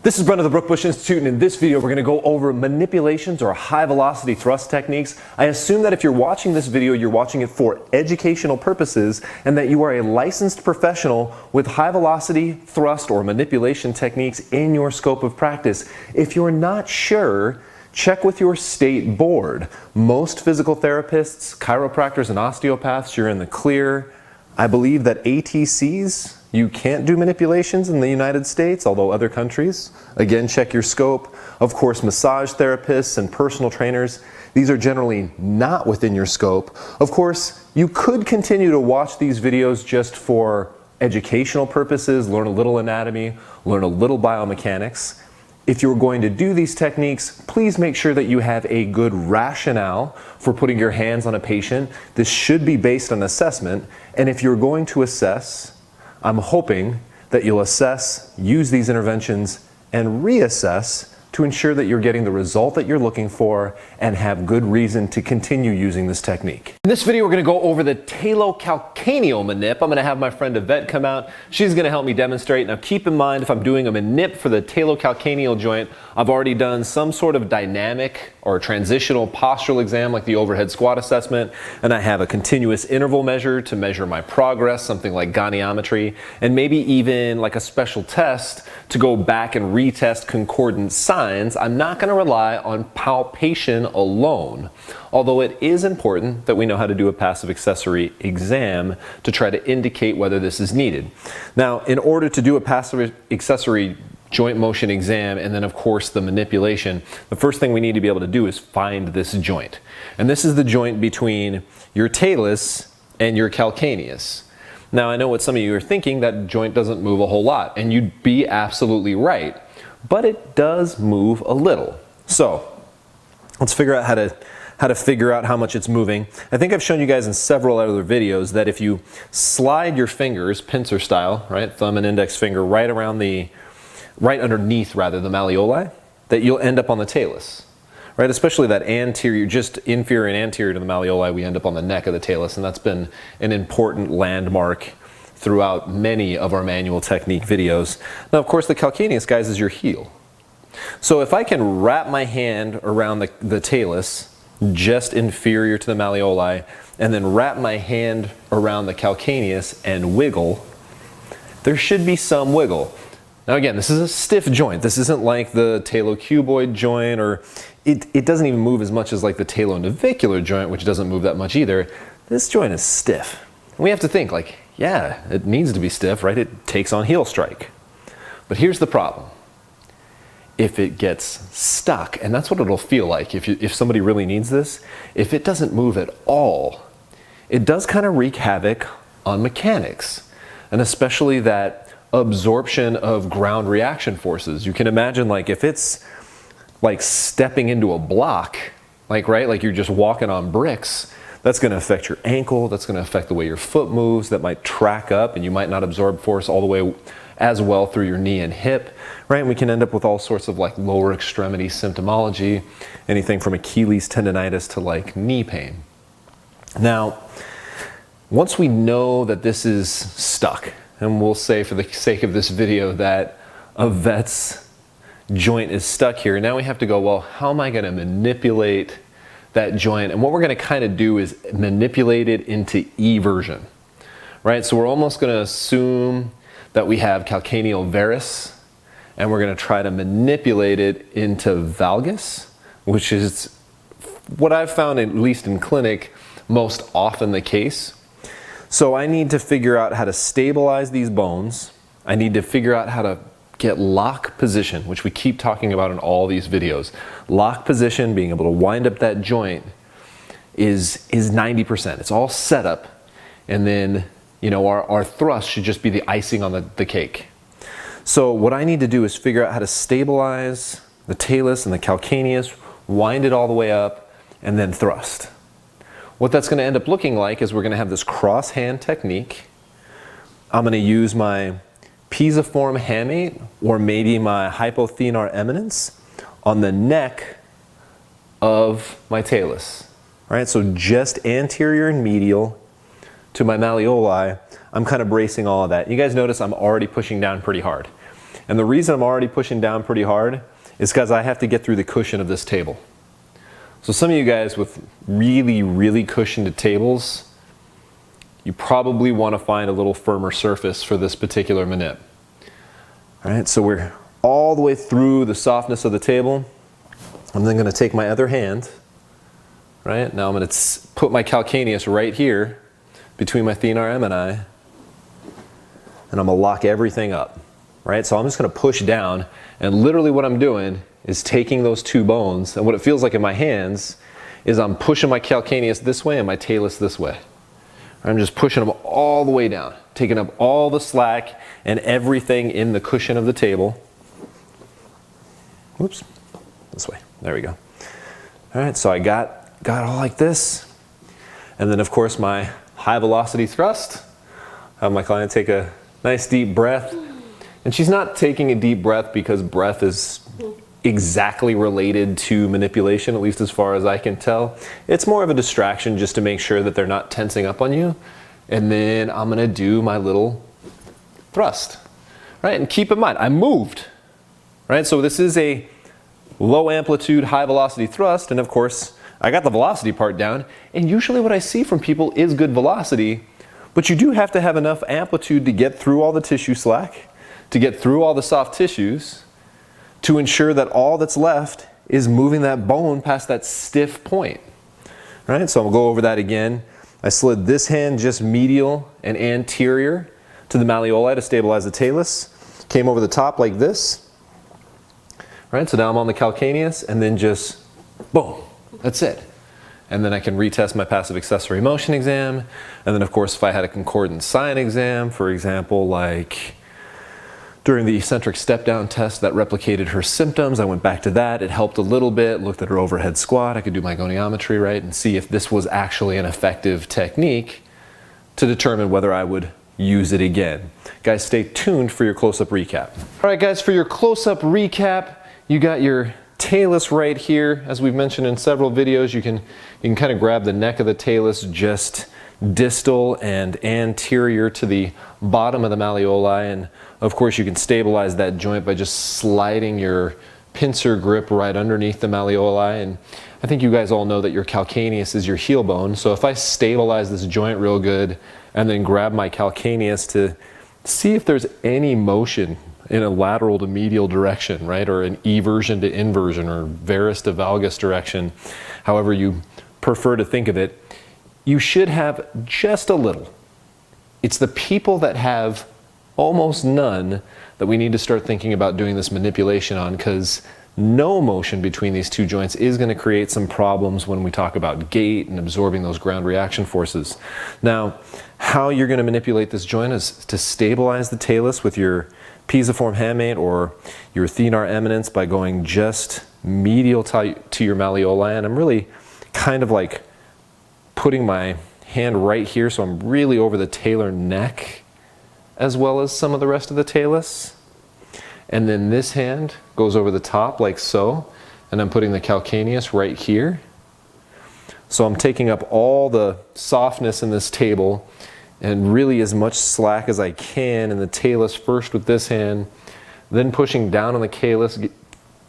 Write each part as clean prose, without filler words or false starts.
This is Brent of the Brookbush Institute, and in this video we're going to go over manipulations or high velocity thrust techniques. I assume that if you're watching this video, you're watching it for educational purposes and that you are a licensed professional with high velocity thrust or manipulation techniques in your scope of practice. If you're not sure, check with your state board. Most physical therapists, chiropractors, and osteopaths, you're in the clear. I believe that ATCs, you can't do manipulations in the United States, although other countries. Again, check your scope. Of course, massage therapists and personal trainers, these are generally not within your scope. Of course, you could continue to watch these videos just for educational purposes, learn a little anatomy, learn a little biomechanics. If you're going to do these techniques, please make sure that you have a good rationale for putting your hands on a patient. This should be based on assessment, and if you're going to assess, I'm hoping that you'll assess, use these interventions, and reassess to ensure that you're getting the result that you're looking for and have good reason to continue using this technique. In this video, we're going to go over the talocalcaneal manip. I'm going to have my friend Yvette come out. She's going to help me demonstrate. Now keep in mind, if I'm doing a manip for the talocalcaneal joint, I've already done some sort of dynamic or transitional postural exam like the overhead squat assessment, and I have a continuous interval measure to measure my progress, something like goniometry, and maybe even like a special test to go back and retest concordant signs. I'm not going to rely on palpation alone, although it is important that we know how to do a passive accessory exam to try to indicate whether this is needed. Now, in order to do a passive accessory joint motion exam and then of course the manipulation, the first thing we need to be able to do is find this joint. And this is the joint between your talus and your calcaneus. Now I know what some of you are thinking, that joint doesn't move a whole lot, and you'd be absolutely right, but it does move a little. So let's figure out how to figure out how much it's moving. I think I've shown you guys in several other videos that if you slide your fingers, pincer style, right, thumb and index finger right underneath the malleoli, that you'll end up on the talus, right? Especially that anterior, just inferior and anterior to the malleoli, we end up on the neck of the talus, and that's been an important landmark throughout many of our manual technique videos. Now, of course, the calcaneus, guys, is your heel. So if I can wrap my hand around the talus, just inferior to the malleoli, and then wrap my hand around the calcaneus and wiggle, there should be some wiggle. Now again, this is a stiff joint. This isn't like the talocuboid joint, or it doesn't even move as much as like the talonavicular joint, which doesn't move that much either. This joint is stiff. And we have to think like, yeah, it needs to be stiff, right? It takes on heel strike. But here's the problem. If it gets stuck, and that's what it'll feel like if somebody really needs this, if it doesn't move at all, it does kind of wreak havoc on mechanics, and especially that absorption of ground reaction forces. You can imagine like if it's like stepping into a block, like, right, like you're just walking on bricks, that's going to affect your ankle, that's going to affect the way your foot moves, that might track up, and you might not absorb force all the way as well through your knee and hip, right? And we can end up with all sorts of like lower extremity symptomology, anything from Achilles tendonitis to like knee pain. Now, once we know that this is stuck, and we'll say for the sake of this video that Yvette's joint is stuck here, now we have to go, well, how am I going to manipulate that joint? And what we're going to kind of do is manipulate it into eversion, right? So we're almost going to assume that we have calcaneal varus, and we're going to try to manipulate it into valgus, which is what I've found, at least in clinic, most often the case. So I need to figure out how to stabilize these bones. I need to figure out how to get lock position, which we keep talking about in all these videos. Lock position, being able to wind up that joint is 90%. It's all set up, and then our thrust should just be the icing on the cake. So what I need to do is figure out how to stabilize the talus and the calcaneus, wind it all the way up, and then thrust. What that's going to end up looking like is we're going to have this cross hand technique. I'm going to use my pisiform hamate or maybe my hypothenar eminence on the neck of my talus. Right? So just anterior and medial to my malleoli, I'm kind of bracing all of that. You guys notice I'm already pushing down pretty hard. And the reason I'm already pushing down pretty hard is because I have to get through the cushion of this table. So some of you guys with really, really cushioned tables, you probably want to find a little firmer surface for this particular manip. All right, so we're all the way through the softness of the table. I'm then going to take my other hand, right? Now I'm going to put my calcaneus right here between my thenar emini, and I'm going to lock everything up, right? So I'm just going to push down, and literally what I'm doing is taking those two bones, and what it feels like in my hands is I'm pushing my calcaneus this way and my talus this way. I'm just pushing them all the way down, taking up all the slack and everything in the cushion of the table. Whoops, this way, there we go. All right, so I got all like this. And then of course my high velocity thrust. I have my client take a nice deep breath. And she's not taking a deep breath because breath is exactly related to manipulation, at least as far as I can tell. It's more of a distraction just to make sure that they're not tensing up on you. And then I'm gonna do my little thrust, right? And keep in mind, I moved, right? So this is a low amplitude, high velocity thrust. And of course, I got the velocity part down. And usually what I see from people is good velocity, but you do have to have enough amplitude to get through all the tissue slack, to get through all the soft tissues, to ensure that all that's left is moving that bone past that stiff point. Right? So I'll go over that again. I slid this hand just medial and anterior to the malleoli to stabilize the talus. Came over the top like this. Right? So now I'm on the calcaneus, and then just boom. That's it. And then I can retest my passive accessory motion exam. And then of course if I had a concordant sign exam, for example, like during the eccentric step down test that replicated her symptoms, I went back to that. It helped a little bit, looked at her overhead squat. I could do my goniometry, right, and see if this was actually an effective technique to determine whether I would use it again. Guys, stay tuned for your close-up recap. All right, guys, for your close-up recap, you got your talus right here. As we've mentioned in several videos, you can kind of grab the neck of the talus just distal and anterior to the bottom of the malleoli, and of course you can stabilize that joint by just sliding your pincer grip right underneath the malleoli. And I think you guys all know that your calcaneus is your heel bone, so if I stabilize this joint real good and then grab my calcaneus to see if there's any motion in a lateral to medial direction, right, or an eversion to inversion or varus to valgus direction, however you prefer to think of it, you should have just a little. It's the people that have almost none that we need to start thinking about doing this manipulation on, because no motion between these two joints is going to create some problems when we talk about gait and absorbing those ground reaction forces. Now, how you're going to manipulate this joint is to stabilize the talus with your pisiform handmate or your thenar eminence by going just medial to your malleoli. And I'm really kind of like putting my hand right here, so I'm really over the talar neck as well as some of the rest of the talus. And then this hand goes over the top like so, and I'm putting the calcaneus right here. So I'm taking up all the softness in this table and really as much slack as I can in the talus first with this hand, then pushing down on the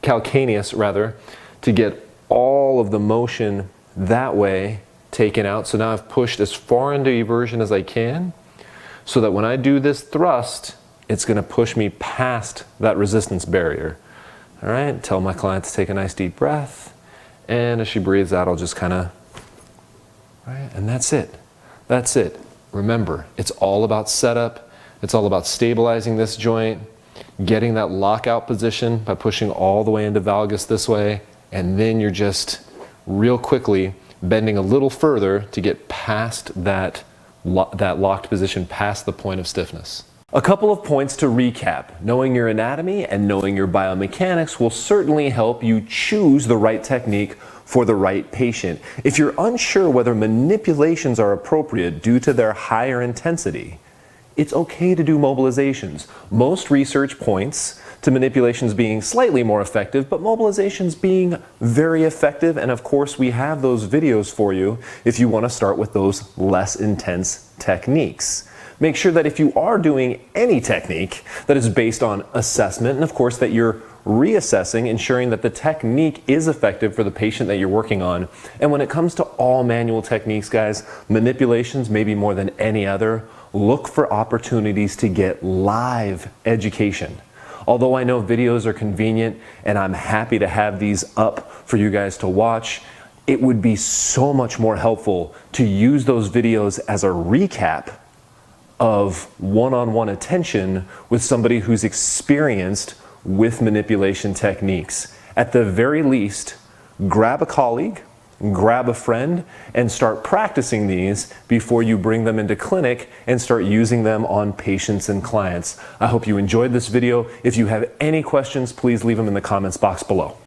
calcaneus rather, to get all of the motion that way taken out. So now I've pushed as far into eversion as I can, so that when I do this thrust, it's going to push me past that resistance barrier. All right, tell my client to take a nice deep breath, and as she breathes out, I'll just kind of, right, and that's it. That's it. Remember, it's all about setup. It's all about stabilizing this joint, getting that lockout position by pushing all the way into valgus this way, and then you're just real quickly bending a little further to get past that locked position, past the point of stiffness. A couple of points to recap. Knowing your anatomy and knowing your biomechanics will certainly help you choose the right technique for the right patient. If you're unsure whether manipulations are appropriate due to their higher intensity, it's okay to do mobilizations. Most research points to manipulations being slightly more effective, but mobilizations being very effective. And of course, we have those videos for you if you want to start with those less intense techniques. Make sure that if you are doing any technique that is based on assessment, and of course that you're reassessing, ensuring that the technique is effective for the patient that you're working on. And when it comes to all manual techniques, guys, manipulations maybe more than any other, look for opportunities to get live education. Although I know videos are convenient and I'm happy to have these up for you guys to watch, it would be so much more helpful to use those videos as a recap of one-on-one attention with somebody who's experienced with manipulation techniques. At the very least, grab a colleague, grab a friend, and start practicing these before you bring them into clinic and start using them on patients and clients. I hope you enjoyed this video. If you have any questions, please leave them in the comments box below.